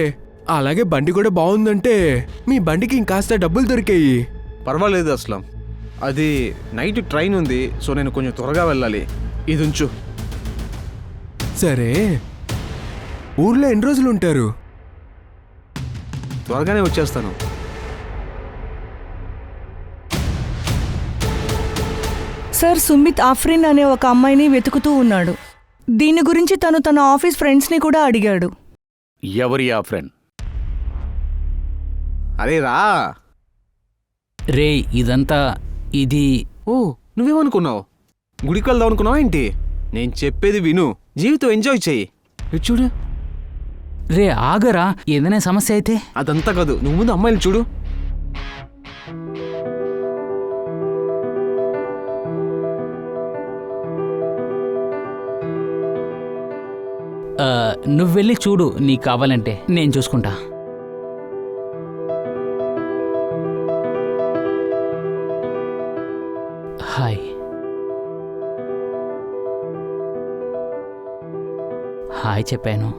అలాగే బండి కూడా బాగుందంటే మీ బండికి ఇంకాస్త డబ్బులు దొరికాయి. పర్వాలేదు అస్లం, అది నైట్ ట్రైన్ ఉంది, సో నేను కొంచెం త్వరగా వెళ్ళాలి. ఇది ఉంచు. సరే, ఊర్లో ఎన్ని రోజులు ఉంటారు? త్వరగానే వచ్చేస్తాను. సార్, సుమిత్ ఆఫ్రిన్ అనే ఒక అమ్మాయిని వెతుకుతూ ఉన్నాడు. దీని గురించి తన ఆఫీస్ ఫ్రెండ్స్ని కూడా అడిగాడు. ఎవరి ఆ ఫ్రెండ్? అరే రా. రే, ఇదంతా ఇది ఓ, నువ్వేమనుకున్నావు? గుడికి వెళ్దాం అనుకున్నావా ఏంటి? నేను చెప్పేది విను, జీవితం ఎంజాయ్ చెయ్యి. ఇటు చూడు. రే ఆగరా, ఏదైనా సమస్య అయితే. అదంతా కాదు, నువ్వు ముందు అమ్మాయిని చూడు. నువ్వు వెళ్ళి చూడు, నీకు కావాలంటే నేను చూసుకుంటా. హాయ్. హాయ్ చెప్పాను.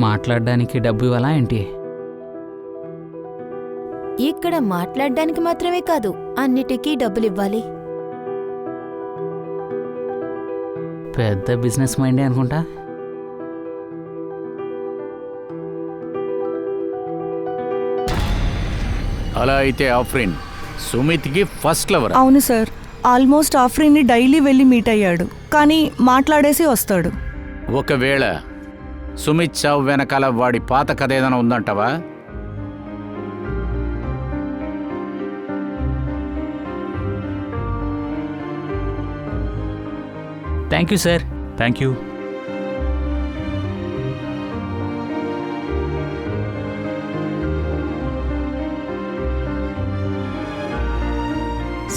మాట్లాడడానికి డబ్బు ఇవ్వాలా ఏంటి? ఇక్కడ మాట్లాడడానికి మాత్రమే కాదు, అన్నిటికీ డబ్బులివ్వాలి. పెద్ద బిజినెస్ మైండే అనుకుంటా. అలా అయితే ఆఫ్రిన్ సుమిత్కి ఫస్ట్ లవర్. అవును సార్, ఆల్మోస్ట్ ఆఫ్రిన్ని డైలీ వెళ్ళి మీట్ అయ్యాడు, కానీ మాట్లాడేసి వస్తాడు. ఒకవేళ సుమిత్ చావు వెనకాల వాడి పాత కథ ఏదైనా ఉందంటావా? Thank you sir. Thank you.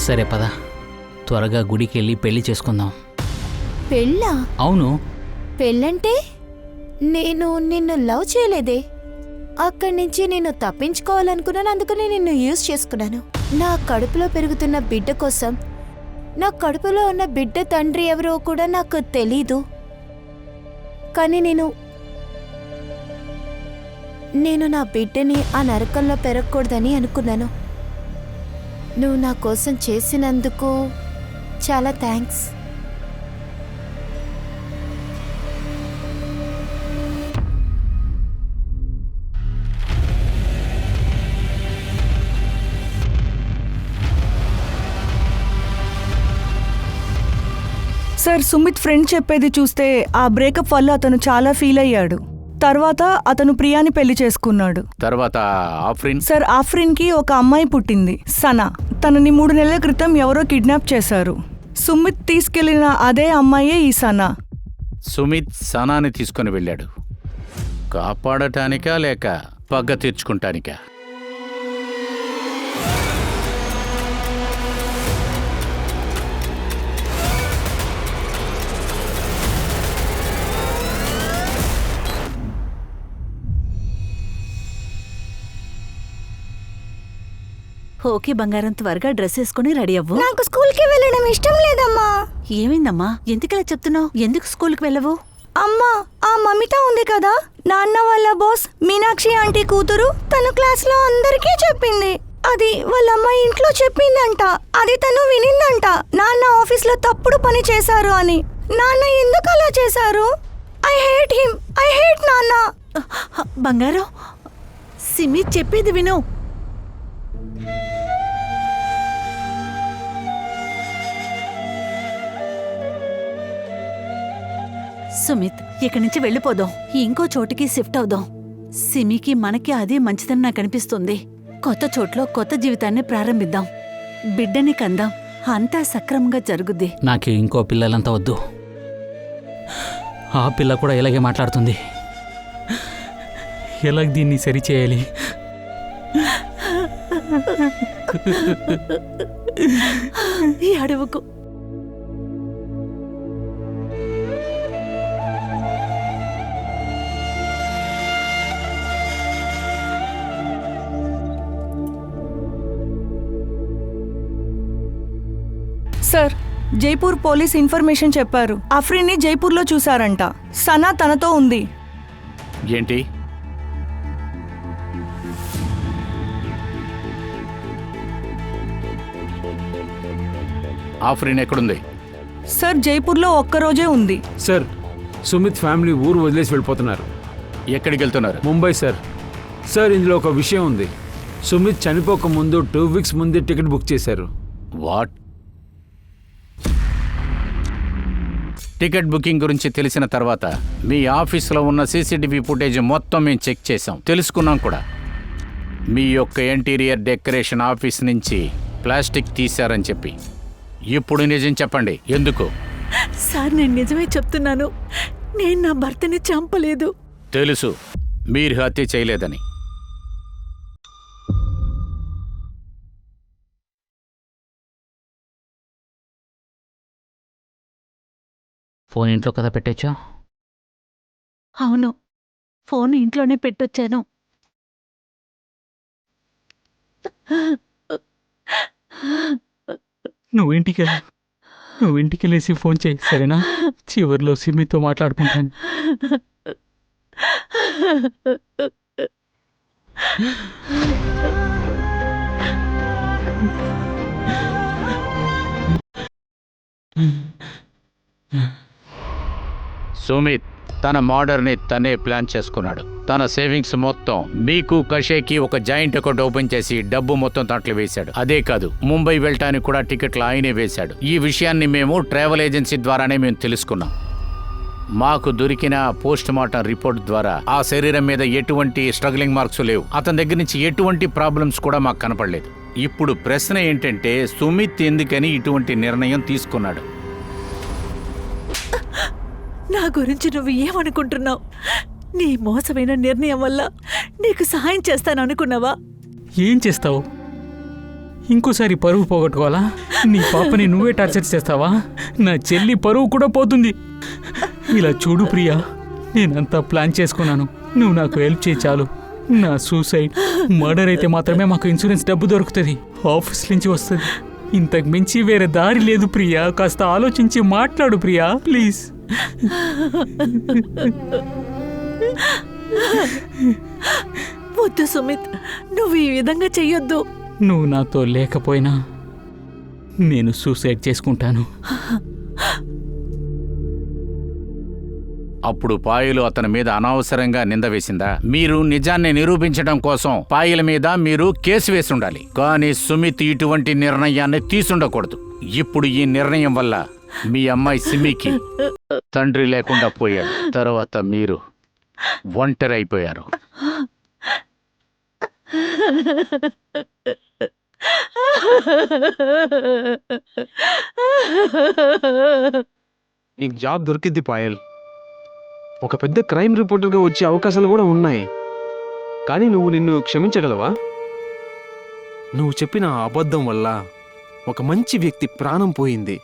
సరే పద, త్వరగా గుడికి వెళ్ళి పెళ్లి చేసుకుందాం. పెళ్ళా? అవును. పెళ్ళంటే? నేను నిన్ను లవ్ చేయలేదే. అక్కడి నుంచి నేను తప్పించుకోవాలనుకున్నాను, అందుకని నిన్ను యూజ్ చేసుకున్నాను. నా కడుపులో పెరుగుతున్న బిడ్డ కోసం, నా కడుపులో ఉన్న బిడ్డ తండ్రి ఎవరో కూడా నాకు తెలీదు. కానీ నేను నా బిడ్డని ఆ నరకంలో పెరగకూడదని అనుకున్నాను. నువ్వు నా కోసం చేసినందుకు చాలా థ్యాంక్స్. సార్, సుమిత్ ఫ్రెండ్ చెప్పేది చూస్తే ఆ బ్రేకప్ వల్ల అతను చాలా ఫీల్ అయ్యాడు. తర్వాత అతను ప్రియాని పెళ్లి చేసుకున్నాడు. తర్వాత ఆఫ్రిన్? సార్, ఆఫ్రిన్కి ఒక అమ్మాయి పుట్టింది, సనా. తనని 3 నెలల క్రితం ఎవరో కిడ్నాప్ చేశారు. సుమిత్ తీసుకెళ్లిన అదే అమ్మాయే ఈ సనా. సుమిత్ సనాని తీసుకుని వెళ్ళాడు. కాపాడటానికా లేక పగ్గ తీర్చుకుంటానికా? ఓకే బంగారం, త్వరగా డ్రెస్ వేసుకుని రెడీ అవ్వు. నాకు స్కూల్కి వెళ్ళడం ఇష్టం లేదమ్మా. ఏమైందమ్మా, ఎందుకలా చెప్తున్నావు? ఎందుకు స్కూల్కి వెళ్ళవు? అమ్మా, ఆ మమిత ఉంది కదా, నాన్న వాళ్ళ బాస్ మీనాక్షి ఆంటీ కూతురు, తను క్లాస్లో అందరికీ చెప్పింది. అది వాళ్ళ అమ్మ ఇంట్లో చెప్పిందంట. అది తను వినిందంట. నాన్న ఆఫీస్లో తప్పుడు పని చేశారు అని. నాన్న ఎందుకు అలా చేశారు? I hate him. I hate నాన్న. బంగారం, సిమి చెప్పేది విను. సుమిత్, ఇక్కడి నుంచి వెళ్ళిపోదాం. ఇంకో చోటికి షిఫ్ట్ అవుదాం. సిమికి మనకి అదే మంచిదని నాకు అనిపిస్తుంది. కొత్త చోట్లో కొత్త జీవితాన్ని ప్రారంభిద్దాం. బిడ్డని కందాం. అంతా సక్రమంగా జరుగుద్ది. నాకు ఇంకో పిల్లలంతా వద్దు. ఆ పిల్ల కూడా ఇలాగే మాట్లాడుతుంది. ఎలాగ దీన్ని సరిచేయాలి? ఈ అడవుకు సార్, జైపూర్ పోలీస్ ఇన్ఫర్మేషన్ చెప్పారు. అఫ్రీన్ని జైపూర్లో చూశారంట. సనా తనతో ఉంది. ఏంటి? ఆఫ్రీన్ ఎక్కడుంది? సార్, జైపూర్లో ఒక్కరోజే ఉంది. సార్, సుమిత్ ఫ్యామిలీ ఊరు వదిలేసి వెళ్ళిపోతున్నారు. ఎక్కడికి వెళ్తున్నారు? ముంబై సార్. సార్, ఇందులో ఒక విషయం ఉంది. సుమిత్ చనిపోక ముందు 2 వీక్స్ ముందే టికెట్ బుక్ చేశారు. వాట్? టికెట్ బుకింగ్ గురించి తెలిసిన తర్వాత మీ ఆఫీసులో ఉన్న సీసీటీవీ ఫుటేజ్ మొత్తం మేము చెక్ చేసాం, తెలుసుకున్నాం కూడా. మీ యొక్క ఇంటీరియర్ డెకరేషన్ ఆఫీస్ నుంచి ప్లాస్టిక్ తీశారని చెప్పి. ఇప్పుడు నిజం చెప్పండి, ఎందుకు? సార్, నేను నిజమే చెప్తున్నాను. నేను నా భర్తని చంపలేదు. తెలుసు మీరు హత్య చేయలేదని. ఫోన్ ఇంట్లో కదా పెట్టొచ్చా? అవును, ఫోన్ ఇంట్లోనే పెట్టొచ్చాను. నువ్వు ఇంటికి వెళ్ళేసి ఫోన్ చేయి, సరేనా? చివరిలో సిమ్మితో మాట్లాడుకుంటాను. సుమిత్ తన మర్డర్ని తనే ప్లాన్ చేసుకున్నాడు. తన సేవింగ్స్ మొత్తం మీకు కషేకి ఒక జాయింట్ అకౌంట్ ఓపెన్ చేసి డబ్బు మొత్తం దాంట్లో వేశాడు. అదే కాదు, ముంబై వెళ్ళటానికి కూడా టికెట్లు ఆయనే వేశాడు. ఈ విషయాన్ని మేము ట్రావెల్ ఏజెన్సీ ద్వారానే మేము తెలుసుకున్నాం. మాకు దొరికిన పోస్ట్ మార్టం రిపోర్ట్ ద్వారా ఆ శరీరం మీద ఎటువంటి స్ట్రగ్లింగ్ మార్క్స్ లేవు. అతని దగ్గర నుంచి ఎటువంటి ప్రాబ్లమ్స్ కూడా మాకు కనపడలేదు. ఇప్పుడు ప్రశ్న ఏంటంటే, సుమిత్ ఎందుకని ఇటువంటి నిర్ణయం తీసుకున్నాడు? నా గురించి నువ్వు ఏమనుకుంటున్నావు? నీ మోసమైన నిర్ణయం వల్ల నీకు సహాయం చేస్తాను అనుకున్నావా? ఏం చేస్తావు? ఇంకోసారి పరువు పోగొట్టుకోవాలా? నీ పాపని నువ్వే టార్చర్ చేస్తావా? నా చెల్లి పరువు కూడా పోతుంది. ఇలా చూడు ప్రియా, నేనంతా ప్లాన్ చేసుకున్నాను. నువ్వు నాకు హెల్ప్ చేయి చాలు. నా సూసైడ్, మర్డర్ అయితే మాత్రమే మాకు ఇన్సూరెన్స్ డబ్బు దొరుకుతుంది, ఆఫీస్ నుంచి వస్తుంది. ఇంతకు మించి వేరే దారి లేదు ప్రియా. కాస్త ఆలోచించి మాట్లాడు ప్రియా, ప్లీజ్. వద్దు సుమిత్, నువ్వు ఈ విధంగా చెయ్యొద్దు. నువ్వు నాతో లేకపోయినా నేను సూసైడ్ చేసుకుంటాను. అప్పుడు పాయలు అతని మీద అనవసరంగా నింద వేసిందా? మీరు నిజాన్ని నిరూపించడం కోసం పాయల మీద మీరు కేసు వేసి ఉండాలి. కానీ సుమిత్ ఇటువంటి నిర్ణయాన్ని తీసుండకూడదు. ఇప్పుడు ఈ నిర్ణయం వల్ల మీ అమ్మాయి సిమికి తండ్రి లేకుండా పోయాడు. తర్వాత మీరు ఒంటరి అయిపోయారు. నీకు జాబ్ దొరికిద్ది పాయల్. ఒక పెద్ద క్రైమ్ రిపోర్టర్గా వచ్చే అవకాశాలు కూడా ఉన్నాయి. కానీ నువ్వు నిన్ను క్షమించగలవా? నువ్వు చెప్పిన ఆ అబద్ధం వల్ల ఒక మంచి వ్యక్తి ప్రాణం పోయింది.